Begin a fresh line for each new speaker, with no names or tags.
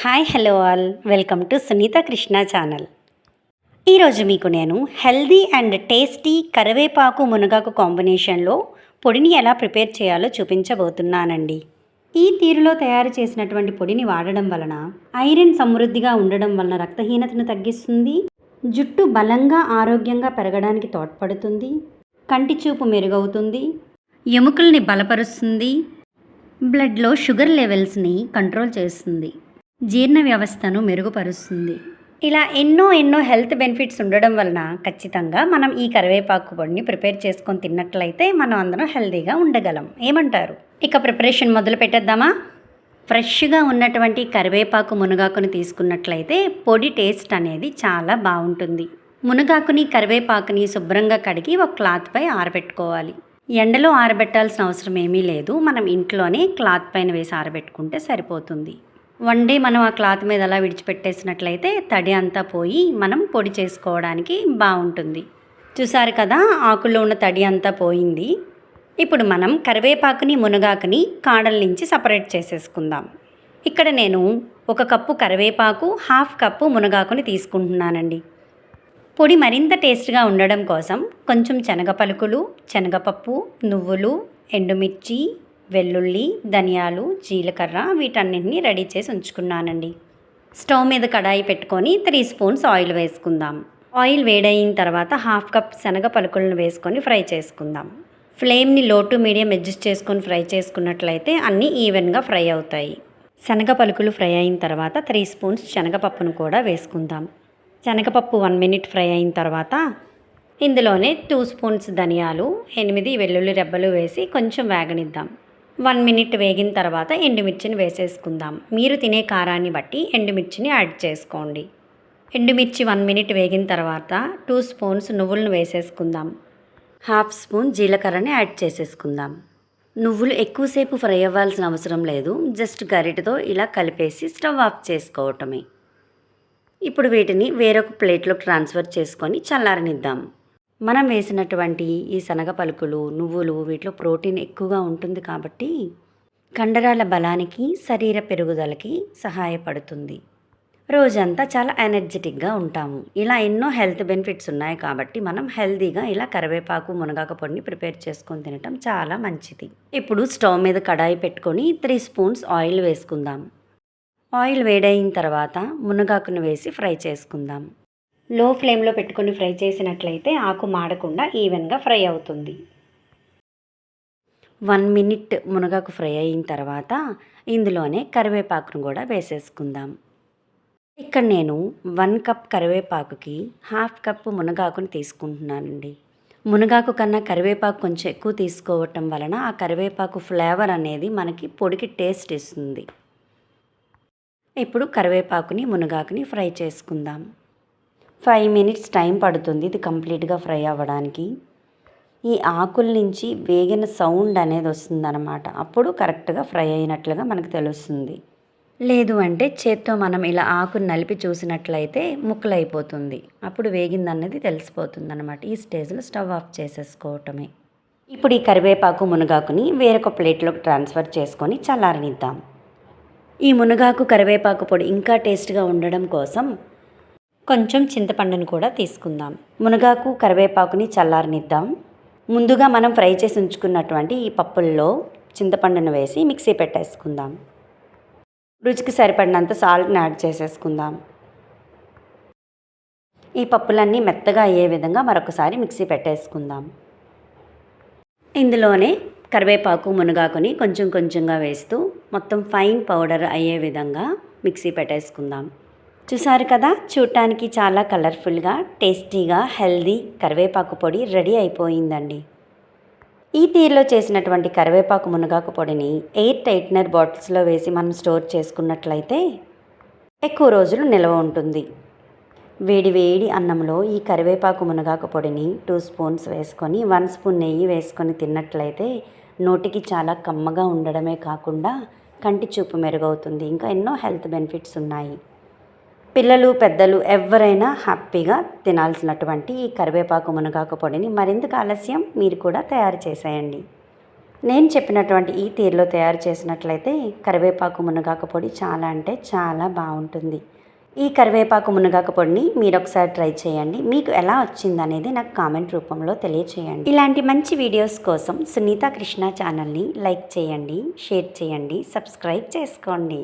Hi hello all welcome to Sunitha Krishna channel. ఈరోజు మీకు నేను హెల్దీ అండ్ టేస్టీ కరివేపాకు మునగాకు కాంబినేషన్లో పొడిని ఎలా ప్రిపేర్ చేయాలో చూపించబోతున్నానండి. ఈ తీరులో తయారు చేసినటువంటి పొడిని వాడడం వలన ఐరన్ సమృద్ధిగా ఉండడం వలన రక్తహీనతను తగ్గిస్తుంది, జుట్టు బలంగా ఆరోగ్యంగా పెరగడానికి తోడ్పడుతుంది, కంటి చూపు మెరుగవుతుంది, ఎముకల్ని బలపరుస్తుంది, బ్లడ్లో షుగర్ లెవెల్స్ని కంట్రోల్ చేస్తుంది, జీర్ణ వ్యవస్థను మెరుగుపరుస్తుంది. ఇలా ఎన్నో హెల్త్ బెనిఫిట్స్ ఉండడం వలన ఖచ్చితంగా మనం ఈ కరివేపాకు పొడిని ప్రిపేర్ చేసుకొని తిన్నట్లయితే మనం అందరం హెల్తీగా ఉండగలం. ఏమంటారు? ఇక ప్రిపరేషన్ మొదలు పెట్టేద్దామా? ఫ్రెష్గా ఉన్నటువంటి కరివేపాకు మునగాకుని తీసుకున్నట్లయితే పొడి టేస్ట్ అనేది చాలా బాగుంటుంది. మునగాకుని కరివేపాకుని శుభ్రంగా కడిగి ఒక క్లాత్పై ఆరబెట్టుకోవాలి. ఎండలో ఆరబెట్టాల్సిన అవసరం ఏమీ లేదు. మనం ఇంట్లోనే క్లాత్ పైన వేసి ఆరబెట్టుకుంటే సరిపోతుంది. వన్ డే మనం ఆ క్లాత్ మీద అలా విడిచిపెట్టేసినట్లయితే తడి అంతా పోయి మనం పొడి చేసుకోవడానికి బాగుంటుంది. చూసారు కదా, ఆకుల్లో ఉన్న తడి అంతా పోయింది. ఇప్పుడు మనం కరివేపాకుని మునగాకుని కాడల నుంచి సపరేట్ చేసేసుకుందాం. ఇక్కడ నేను 1 కప్పు కరివేపాకు, 1/2 కప్పు మునగాకుని తీసుకుంటున్నానండి. పొడి మరింత టేస్ట్గా ఉండడం కోసం కొంచెం శనగ పలుకులు, శనగపప్పు, నువ్వులు, ఎండుమిర్చి, వెల్లుల్లి, ధనియాలు, జీలకర్ర వీటన్నింటినీ రెడీ చేసి ఉంచుకున్నానండి. స్టవ్ మీద కడాయి పెట్టుకొని 3 స్పూన్స్ ఆయిల్ వేసుకుందాం. ఆయిల్ వేడయిన తర్వాత 1/2 కప్ శనగ పలుకులను వేసుకొని ఫ్రై చేసుకుందాం. ఫ్లేమ్ని లో టు మీడియం అడ్జస్ట్ చేసుకొని ఫ్రై చేసుకున్నట్లయితే అన్నీ ఈవెన్గా ఫ్రై అవుతాయి. శనగ పలుకులు ఫ్రై అయిన తర్వాత 3 స్పూన్స్ శనగపప్పును కూడా వేసుకుందాం. శనగపప్పు 1 మినిట్ ఫ్రై అయిన తర్వాత ఇందులోనే 2 స్పూన్స్ ధనియాలు, 8 వెల్లుల్లి రెబ్బలు వేసి కొంచెం వేగనిద్దాం. 1 మినిట్ వేగిన తర్వాత ఎండుమిర్చిని వేసేసుకుందాం. మీరు తినే కారాన్ని బట్టి ఎండుమిర్చిని యాడ్ చేసుకోండి. ఎండుమిర్చి 1 మినిట్ వేగిన తర్వాత 2 స్పూన్స్ నువ్వులను వేసేసుకుందాం. 1/2 స్పూన్ జీలకర్రని యాడ్ చేసేసుకుందాం. నువ్వులు ఎక్కువసేపు ఫ్రై అవ్వాల్సిన అవసరం లేదు. జస్ట్ గరిటెతో ఇలా కలిపేసి స్టవ్ ఆఫ్ చేసుకోవటమే. ఇప్పుడు వీటిని వేరొక ప్లేట్లోకి ట్రాన్స్ఫర్ చేసుకొని చల్లారనిద్దాం. మనం వేసినటువంటి ఈ శనగ పలుకులు, నువ్వులు వీటిలో ప్రోటీన్ ఎక్కువగా ఉంటుంది కాబట్టి కండరాల బలానికి, శరీర పెరుగుదలకి సహాయపడుతుంది. రోజంతా చాలా ఎనర్జెటిక్గా ఉంటాము. ఇలా ఎన్నో హెల్త్ బెనిఫిట్స్ ఉన్నాయి కాబట్టి మనం హెల్తీగా ఇలా కరివేపాకు మునగాకు పొడిని ప్రిపేర్ చేసుకొని తినటం చాలా మంచిది. ఇప్పుడు స్టవ్ మీద కడాయి పెట్టుకొని 3 స్పూన్స్ ఆయిల్ వేసుకుందాం. ఆయిల్ వేడైన తర్వాత మునగాకును వేసి ఫ్రై చేసుకుందాం. లో ఫ్లేమ్లో పెట్టుకొని ఫ్రై చేసినట్లయితే ఆకు మాడకుండా ఈవెన్గా ఫ్రై అవుతుంది. 1 మినిట్ మునగాకు ఫ్రై అయిన తర్వాత ఇందులోనే కరివేపాకును కూడా వేసేసుకుందాం. ఇక్కడ నేను 1 కప్ కరివేపాకుకి 1/2 కప్పు మునగాకుని తీసుకుంటున్నానండి. మునగాకు కన్నా కరివేపాకు కొంచెం ఎక్కువ తీసుకోవటం వలన ఆ కరివేపాకు ఫ్లేవర్ అనేది మనకి పొడికి టేస్ట్ ఇస్తుంది. ఇప్పుడు కరివేపాకుని మునగాకుని ఫ్రై చేసుకుందాం. 5 మినిట్స్ టైం పడుతుంది ఇది కంప్లీట్గా ఫ్రై అవ్వడానికి. ఈ ఆకుల నుంచి వేగిన సౌండ్ అనేది వస్తుందన్నమాట. అప్పుడు కరెక్ట్గా ఫ్రై అయినట్లుగా మనకు తెలుస్తుంది. లేదు అంటే చేత్తో మనం ఇలా ఆకుని నలిపి చూసినట్లయితే ముక్కలైపోతుంది. అప్పుడు వేగిందన్నది తెలిసిపోతుంది అన్నమాట. ఈ స్టేజ్లో స్టవ్ ఆఫ్ చేసేసుకోవటమే. ఇప్పుడు ఈ కరివేపాకు మునగాకుని వేరొక ప్లేట్లోకి ట్రాన్స్ఫర్ చేసుకొని చల్లారనిద్దాం. ఈ మునగాకు కరివేపాకు పొడి ఇంకా టేస్ట్గా ఉండడం కోసం కొంచెం చింతపండుని కూడా తీసుకుందాం. మునగాకు కరివేపాకుని చల్లారనిద్దాం. ముందుగా మనం ఫ్రై చేసి ఉంచుకున్నటువంటి ఈ పప్పుల్లో చింతపండును వేసి మిక్సీ పెట్టేసుకుందాం. రుచికి సరిపడినంత సాల్ట్ని యాడ్ చేసేసుకుందాం. ఈ పప్పులన్నీ మెత్తగా అయ్యే విధంగా మరొకసారి మిక్సీ పెట్టేసుకుందాం. ఇందులోనే కరివేపాకు మునగాకుని కొంచెంగా వేస్తూ మొత్తం ఫైన్ పౌడర్ అయ్యే విధంగా మిక్సీ పెట్టేసుకుందాం. చూసారు కదా, చూడటానికి చాలా కలర్ఫుల్గా, టేస్టీగా, హెల్దీ కరివేపాకు పొడి రెడీ అయిపోయిందండి. ఈ తీరులో చేసినటువంటి కరివేపాకు మునగాకు పొడిని ఎయిర్ టైట్నర్ బాటిల్స్లో వేసి మనం స్టోర్ చేసుకున్నట్లయితే ఎక్కువ రోజులు నిల్వ ఉంటుంది. వేడి అన్నంలో ఈ కరివేపాకు మునగాకు పొడిని 2 స్పూన్స్ వేసుకొని 1 స్పూన్ నెయ్యి వేసుకొని తిన్నట్లయితే నోటికి చాలా కమ్మగా ఉండడమే కాకుండా కంటి చూపు మెరుగవుతుంది. ఇంకా ఎన్నో హెల్త్ బెనిఫిట్స్ ఉన్నాయి. పిల్లలు, పెద్దలు ఎవరైనా హ్యాపీగా తినాల్సినటువంటి ఈ కరివేపాకు మునగాకు పొడిని మరింత ఆలస్యం మీరు కూడా తయారు చేసేయండి. నేను చెప్పినటువంటి ఈ తీరులో తయారు చేసినట్లయితే కరివేపాకు మునగాకు పొడి చాలా అంటే చాలా బాగుంటుంది. ఈ కరివేపాకు మునగాకు పొడిని మీరు ఒకసారి ట్రై చేయండి. మీకు ఎలా వచ్చిందనేది నాకు కామెంట్ రూపంలో తెలియచేయండి. ఇలాంటి మంచి వీడియోస్ కోసం సునీత కృష్ణ ఛానల్ని లైక్ చేయండి, షేర్ చేయండి, సబ్స్క్రైబ్ చేసుకోండి.